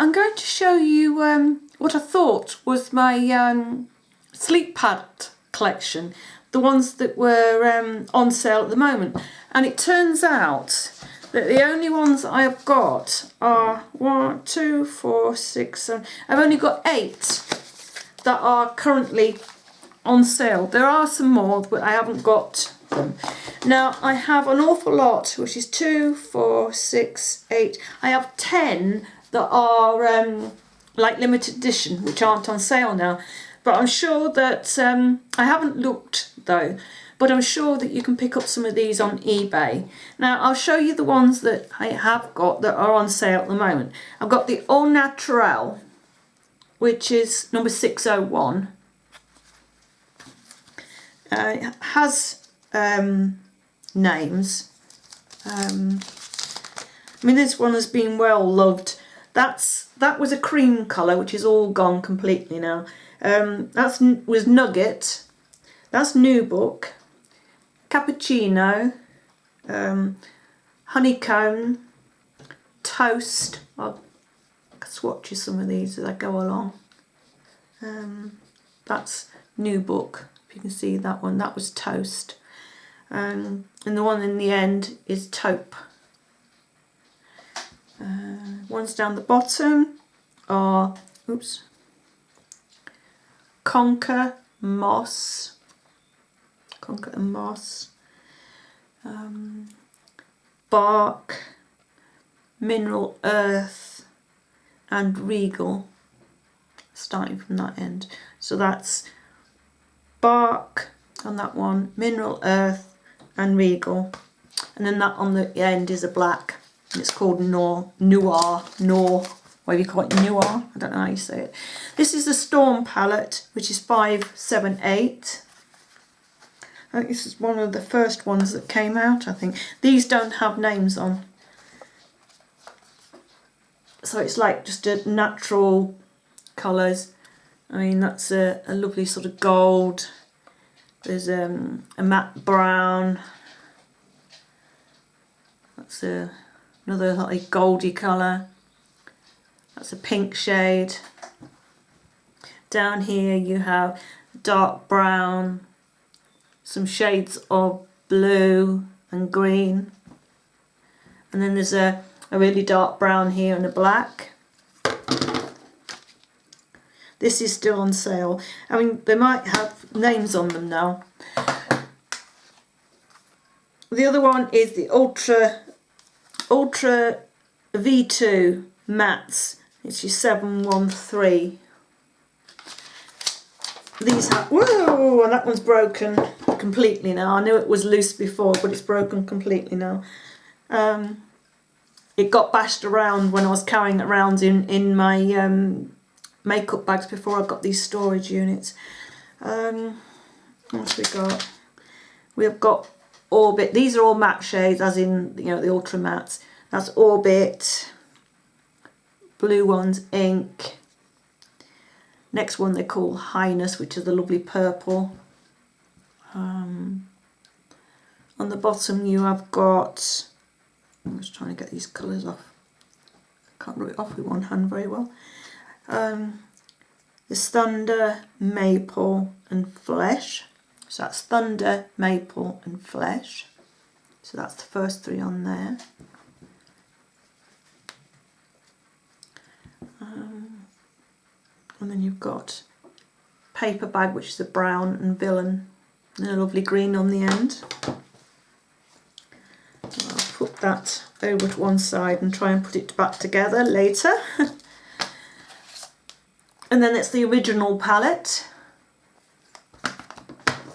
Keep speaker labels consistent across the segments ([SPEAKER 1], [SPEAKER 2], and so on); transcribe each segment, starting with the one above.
[SPEAKER 1] I'm going to show you what I thought was my sleep pad collection, the ones that were on sale at the moment. And it turns out that the only ones I have got are 1, 2, 4, 6, 7. I've only got 8 that are currently on sale. There are some more, but I haven't got them. Now I have an awful lot, which is 2, 4, 6, 8. I have 10 that are like limited edition, which aren't on sale now. But I'm sure that, I haven't looked though, but I'm sure that you can pick up some of these on eBay. Now I'll show you the ones that I have got that are on sale at the moment. I've got the Au Naturel, which is number 601. It has names. I mean, this one has been well loved. That was a cream colour, which is all gone completely now. Was Nugget. That's Nubuck, Cappuccino, Honeycomb, Toast. I'll swatch you some of these as I go along. That's Nubuck. If you can see that one, that was Toast. And the one in the end is Taupe. Ones down the bottom are, Conquer Moss, Bark, Mineral Earth, and Regal, starting from that end. So that's Bark on that one, Mineral Earth, and Regal, and then that on the end is a black, and it's called Noir, whatever you call it, Noir, I don't know how you say it. This is the Storm palette, which is 578. I think this is one of the first ones that came out, I think. These don't have names on. So it's like just a natural colours. I mean, that's a lovely sort of gold. There's a matte brown. That's another like goldy colour. That's a pink shade. Down here you have dark brown, some shades of blue and green, and then there's a really dark brown here and a black. This is still on sale. I mean, they might have names on them now. The other one is the Ultra V2 mattes. It's your 713. These have, whoa, and that one's broken completely now. I knew it was loose before, but it's broken completely now. It got bashed around when I was carrying it around in my makeup bags before I got these storage units. What have we got? We have got Orbit. These are all matte shades, as in, you know, the ultra mattes. That's Orbit. Blue one's Ink. Next one they call Highness, which is the lovely purple. On the bottom you have got, I'm just trying to get these colours off. I can't rub it off with one hand very well. There's Thunder, Maple and Flesh. So that's Thunder, Maple and Flesh. So that's the first 3 on there. And then you've got Paper Bag, which is a brown, and Villain, and a lovely green on the end. I'll put that over to one side and try and put it back together later. And then it's the original palette.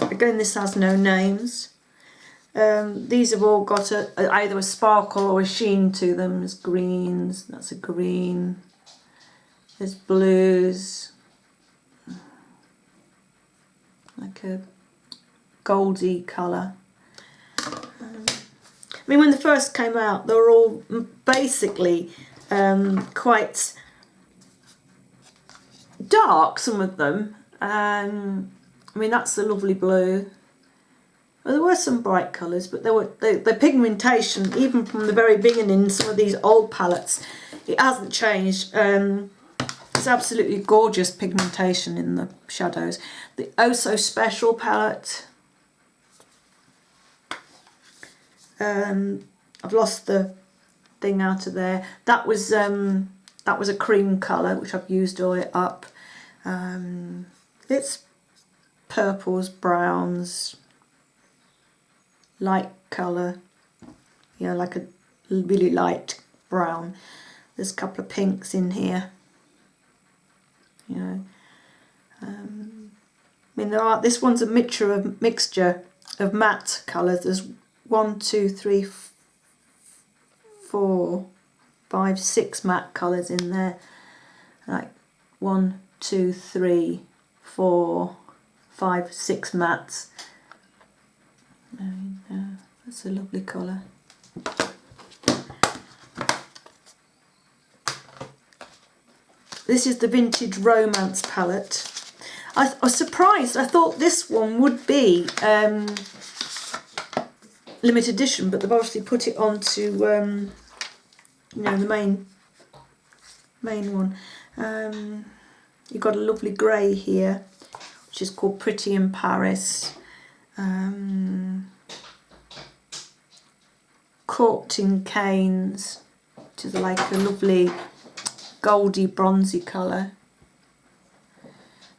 [SPEAKER 1] Again, this has no names. These have all got either a sparkle or a sheen to them. There's greens, that's a green. There's blues, like a goldy colour. I mean, when they first came out, they were all basically quite dark, some of them. I mean, that's the lovely blue. Well, there were some bright colours, but there were the pigmentation, even from the very beginning, some of these old palettes, it hasn't changed. It's absolutely gorgeous pigmentation in the shadows. The Oh So Special palette. I've lost the thing out of there. That was a cream colour, which I've used all it up. It's purples, browns, light colour, like a really light brown. There's a couple of pinks in here. I mean, this one's a mixture of matte colours. There's 1, 2, 3, 4, 5, 6 matte colours in there. Like 1, 2, 3, 4, 5, 6 mattes. That's a lovely colour. This is the Vintage Romance palette. I was surprised. I thought this one would be limited edition, but they've obviously put it onto the main one. You've got a lovely grey here, which is called Pretty in Paris. Corked in Canes, which is like a lovely goldy bronzy colour.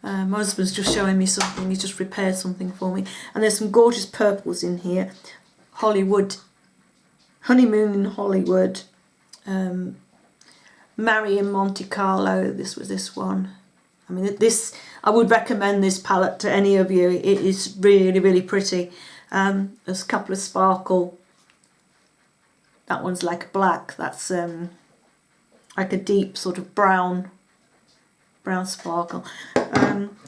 [SPEAKER 1] My husband's just showing me something. He's just repaired something for me. And there's some gorgeous purples in here. Hollywood, Honeymoon in Hollywood, Marry in Monte Carlo. This was this one. I mean, I would recommend this palette to any of you. It is really, really pretty. There's a couple of sparkle. That one's like black. That's like a deep sort of brown sparkle.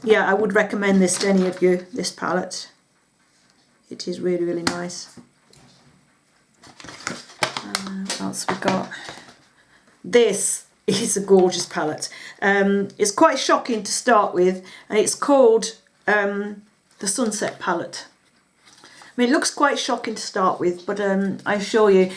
[SPEAKER 1] Yeah, I would recommend this to any of you, this palette. It is really, really nice. What else we got? This is a gorgeous palette. It's quite shocking to start with, and it's called the Sunset palette. I mean, it looks quite shocking to start with, but I assure you,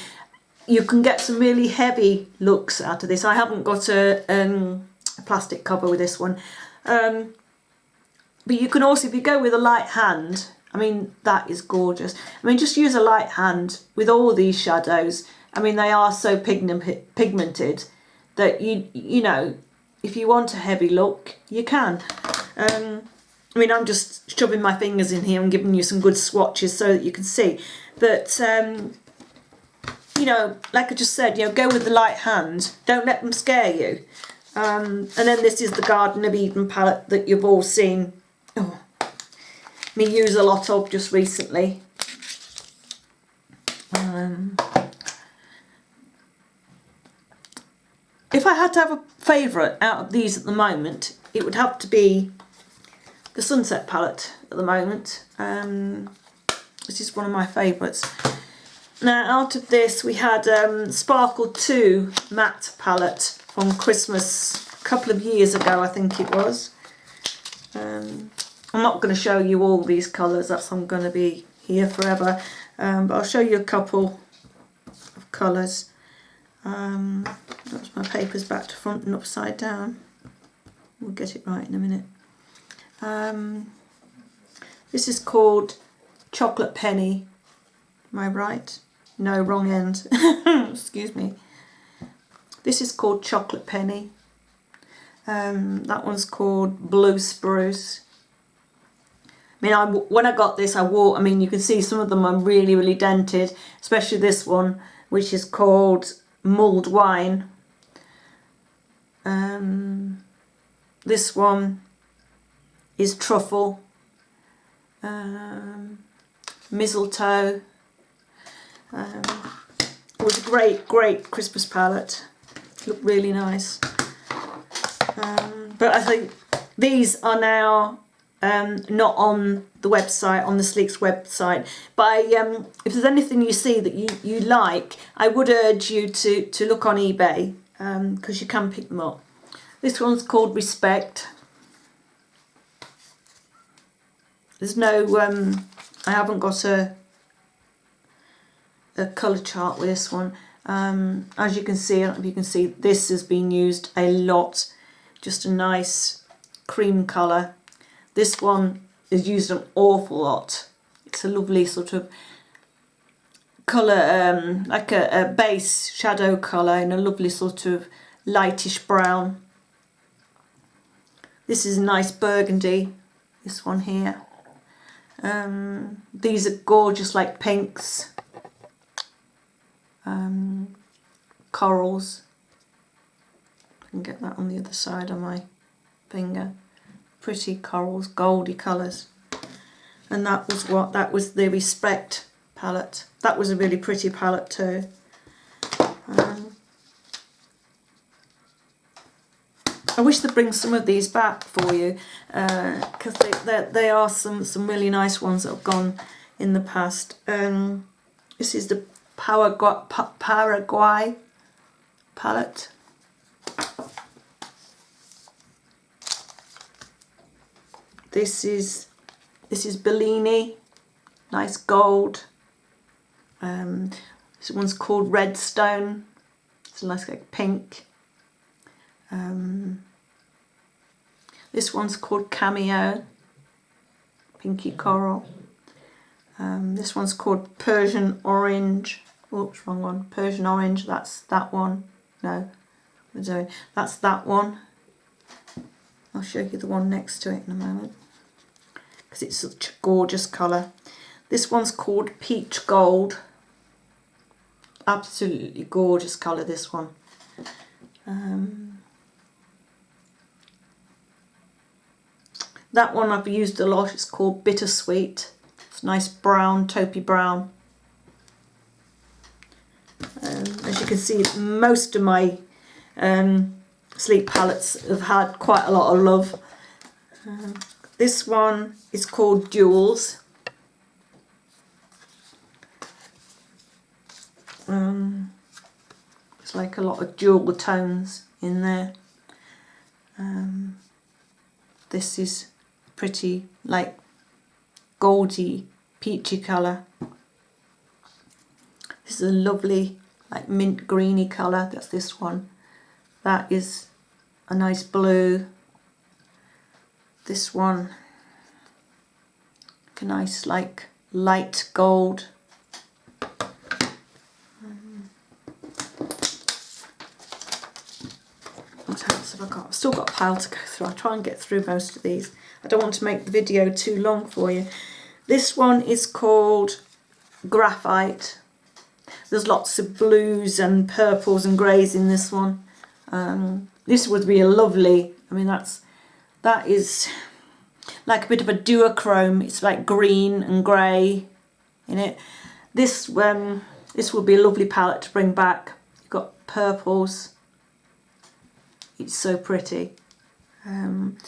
[SPEAKER 1] you can get some really heavy looks out of this. I haven't got a plastic cover with this one. But you can also, if you go with a light hand, I mean, that is gorgeous. I mean, just use a light hand with all these shadows. I mean, they are so pigmented that you know, if you want a heavy look, you can. I mean, I'm just shoving my fingers in here and giving you some good swatches so that you can see. But, you know, like I just said, go with the light hand. Don't let them scare you. And then this is the Garden of Eden palette that you've all seen me use a lot of just recently. If I had to have a favourite out of these at the moment, it would have to be the Sunset palette at the moment. This is one of my favourites. Now, out of this, we had Sparkle 2 matte palette from Christmas a couple of years ago, I think it was. I'm not going to show you all these colours, I'm going to be here forever. But I'll show you a couple of colours. That's my paper's back to front and upside down. We'll get it right in a minute. This is called Chocolate Penny. Am I right? No, wrong end. Excuse me. This is called Chocolate Penny. That one's called Blue Spruce. I mean, when I got this, I mean, you can see some of them are really, really dented, especially this one, which is called Mulled Wine. This one is Truffle. Mistletoe. It was a great Christmas palette. Looked really nice. But I think these are now not on the website, on the Sleek's website. But if there's anything you see that you like, I would urge you to look on eBay, because you can pick them up. This one's called Respect. There's no, I haven't got a colour chart with this one. As you can see, I don't know if you can see, this has been used a lot. Just a nice cream colour. This one is used an awful lot. It's a lovely sort of colour, like a base shadow colour in a lovely sort of lightish brown. This is a nice burgundy, this one here. These are gorgeous, like pinks, corals. I can get that on the other side of my finger. Pretty corals, goldy colours. And that was the Respect palette. That was a really pretty palette too. I wish they'd bring some of these back for you, because they are some really nice ones that have gone in the past. This is the Paraguay palette. This is Bellini, nice gold. This one's called Redstone. It's a nice like pink. This one's called Cameo, pinky coral. This one's called Persian Orange. Oops, wrong one. Persian Orange, that's that one. No, that's that one. I'll show you the one next to it in a moment, because it's such a gorgeous colour. This one's called Peach Gold. Absolutely gorgeous colour, this one. That one I've used a lot. It's called Bittersweet. It's nice brown, taupey brown. As you can see, most of my sleep palettes have had quite a lot of love. This one is called Jewels. It's like a lot of jewel tones in there. This is pretty like goldy peachy colour. This is a lovely like mint greeny colour. That's this one. That is a nice blue. This one, a nice like light gold. What else have I got? I've still got a pile to go through. I'll try and get through most of these. I don't want to make the video too long for you. This one is called Graphite. There's lots of blues and purples and greys in this one. This would be a lovely, I mean that is like a bit of a duochrome. It's like green and grey in it. This would be a lovely palette to bring back. You've got purples. It's so pretty. I mean,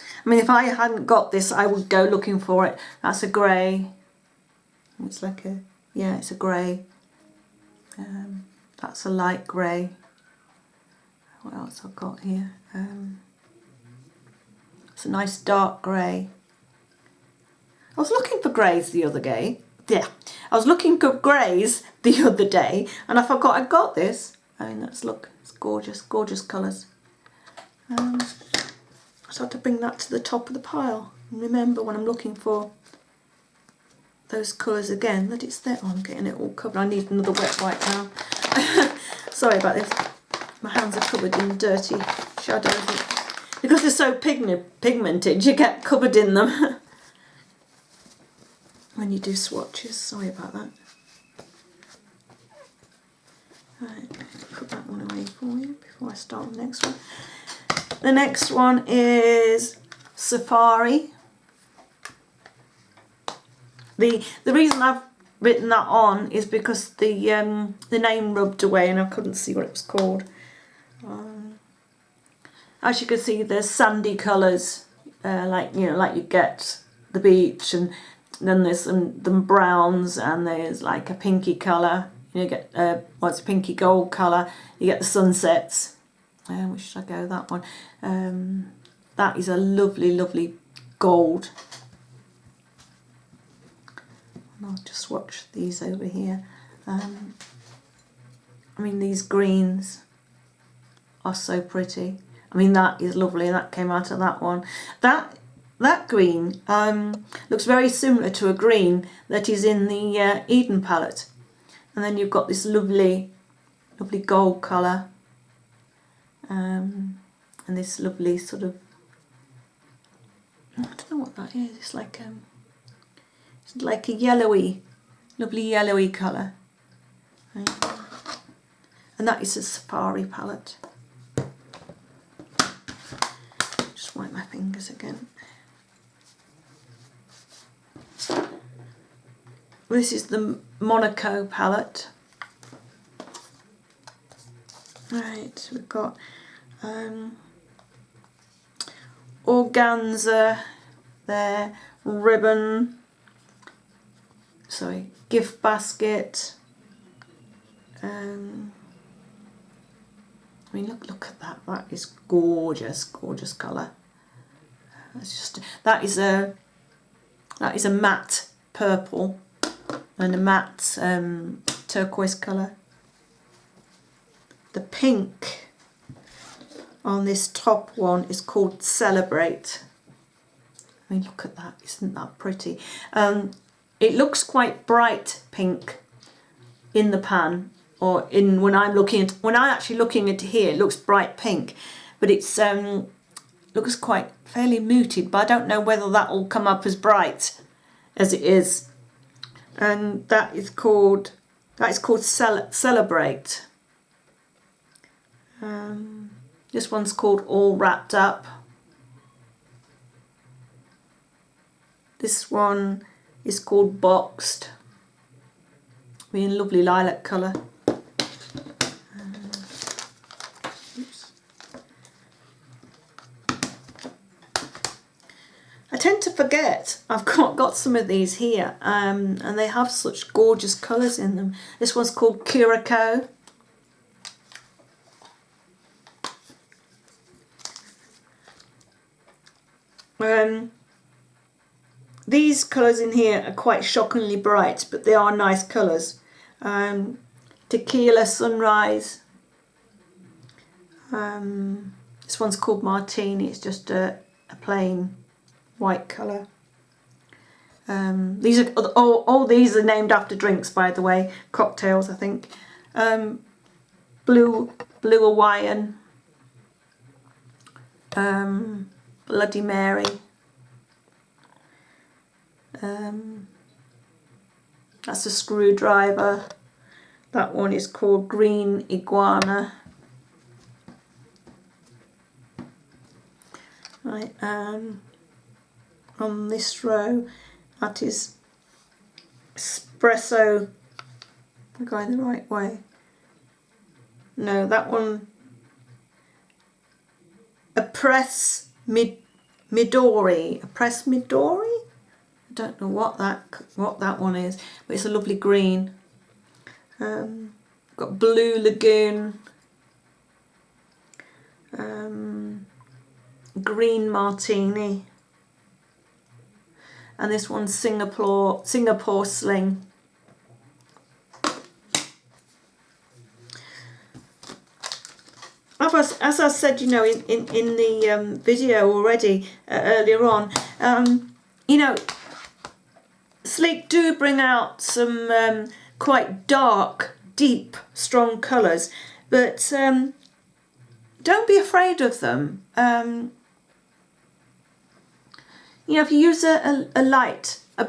[SPEAKER 1] if I hadn't got this, I would go looking for it. That's a grey. It's like a, yeah, it's a grey. That's a light grey. What else I've got here? It's a nice dark grey. I was looking for greys the other day. Yeah, I was looking for greys the other day, and I forgot I got this. I mean, look, it's gorgeous, gorgeous colours. I just have to bring that to the top of the pile and remember when I'm looking for those colours again that it's there. Oh, I'm getting it all covered. I need another wet wipe now. Sorry about this. My hands are covered in dirty shadows. Because they're so pigmented, you get covered in them when you do swatches. Sorry about that. Right, put that one away for you before I start the next one. The next one is Safari. The reason I've written that on is because the name rubbed away and I couldn't see what it was called. As you can see, there's sandy colours, like you get the beach, and then there's some browns, and there's like a pinky colour. You get it's a pinky gold colour. You get the sunsets. Which should I go? That one. That is a lovely, lovely gold. And I'll just swatch these over here. I mean, these greens are so pretty. I mean, that is lovely. That came out of that one. That green looks very similar to a green that is in the Eden palette. And then you've got this lovely gold colour. And this lovely sort of, I don't know what that is. It's like a yellowy, lovely yellowy colour. Right. And that is a safari palette. Just wipe my fingers again. This is the Monaco palette. Right, we've got organza there, ribbon, gift basket. I mean, look at that. That is gorgeous, gorgeous colour. That is a matte purple and a matte turquoise colour. The pink on this top one is called Celebrate. I mean, look at that. Isn't that pretty? It looks quite bright pink in the pan, or when I'm actually looking at it here, it looks bright pink, but it's looks quite fairly muted. But I don't know whether that will come up as bright as it is. And that is called Celebrate. This one's called All Wrapped Up. This one is called Boxed. In lovely lilac colour. Oops. I tend to forget I've got some of these here, and they have such gorgeous colours in them. This one's called Curacao. These colours in here are quite shockingly bright, but they are nice colours. Tequila Sunrise. This one's called Martini. It's just a plain white colour. These are all these are named after drinks, by the way, cocktails, I think. Blue Hawaiian. Bloody Mary. That's a screwdriver. That one is called Green Iguana. Right, on this row, that is espresso. I'm going the right way. No, that one. A press Midori. A press Midori? I don't know what that one is, but it's a lovely green. Got Blue Lagoon, Green Martini, and this one's Singapore Sling. As I said, in the video already earlier on, Sleek do bring out some quite dark, deep, strong colours, but don't be afraid of them. If you use a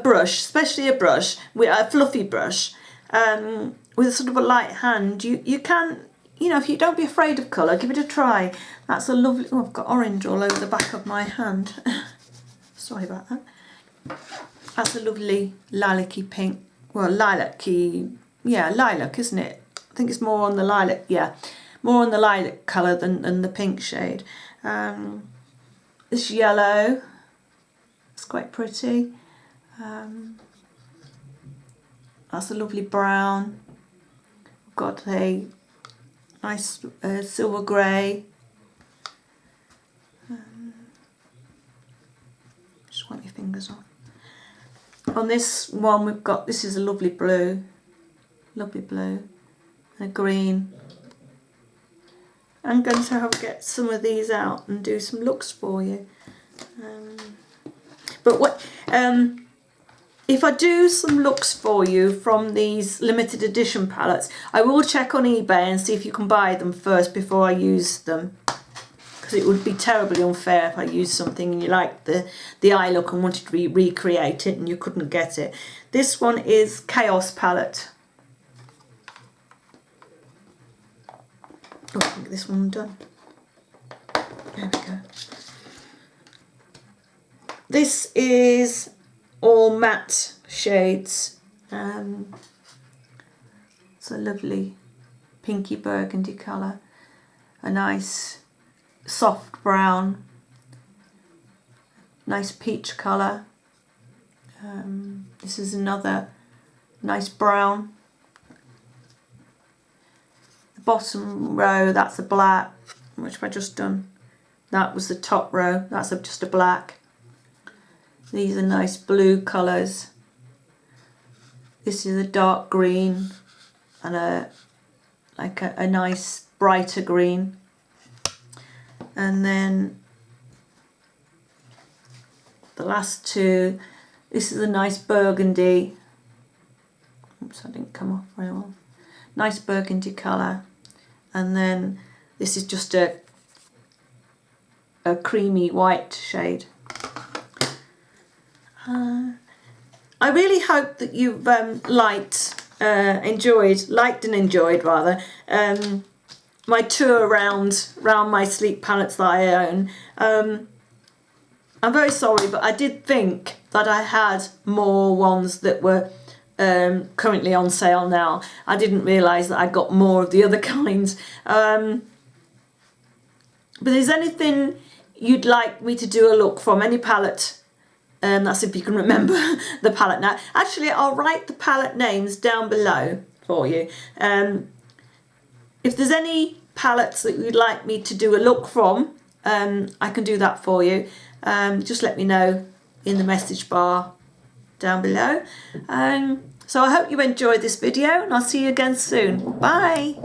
[SPEAKER 1] brush, especially a brush, with a fluffy brush, with a sort of a light hand, you can, if you don't be afraid of colour, give it a try. That's a lovely, I've got orange all over the back of my hand. Sorry about that. That's a lovely lilac-y pink. Well, lilac-y, yeah, lilac, isn't it? I think it's more on the lilac, yeah. More on the lilac colour than the pink shade. This yellow, it's quite pretty. That's a lovely brown. Got a nice silver grey. Just wipe your fingers off. On this one we've got, this is a lovely blue. a green. I'm going to get some of these out and do some looks for you. If I do some looks for you from these limited edition palettes, I will check on eBay and see if you can buy them first before I use them. Because it would be terribly unfair if I used something and you liked the eye look and wanted to recreate it and you couldn't get it. This one is Chaos palette. Oh, I'll get this one done. There we go. This is all matte shades. It's a lovely pinky burgundy colour. A nice soft brown. Nice peach colour. This is another nice brown. Bottom row, that's a black, which have I just done? That was the top row, that's just a black. These are nice blue colours. This is a dark green and a nice brighter green. And then the last two, this is a nice burgundy. Oops, that didn't come off very well. Nice burgundy colour. And then this is just a creamy white shade. I really hope that you've liked and enjoyed my tour around my sleek palettes that I own. I'm very sorry, but I did think that I had more ones that were currently on sale now. I didn't realise that I got more of the other kinds. But if there's anything you'd like me to do a look from, any palette, that's if you can remember the palette now. Actually, I'll write the palette names down below for you. If there's any palettes that you'd like me to do a look from, I can do that for you. Just let me know in the message bar down below. So I hope you enjoyed this video and I'll see you again soon. Bye!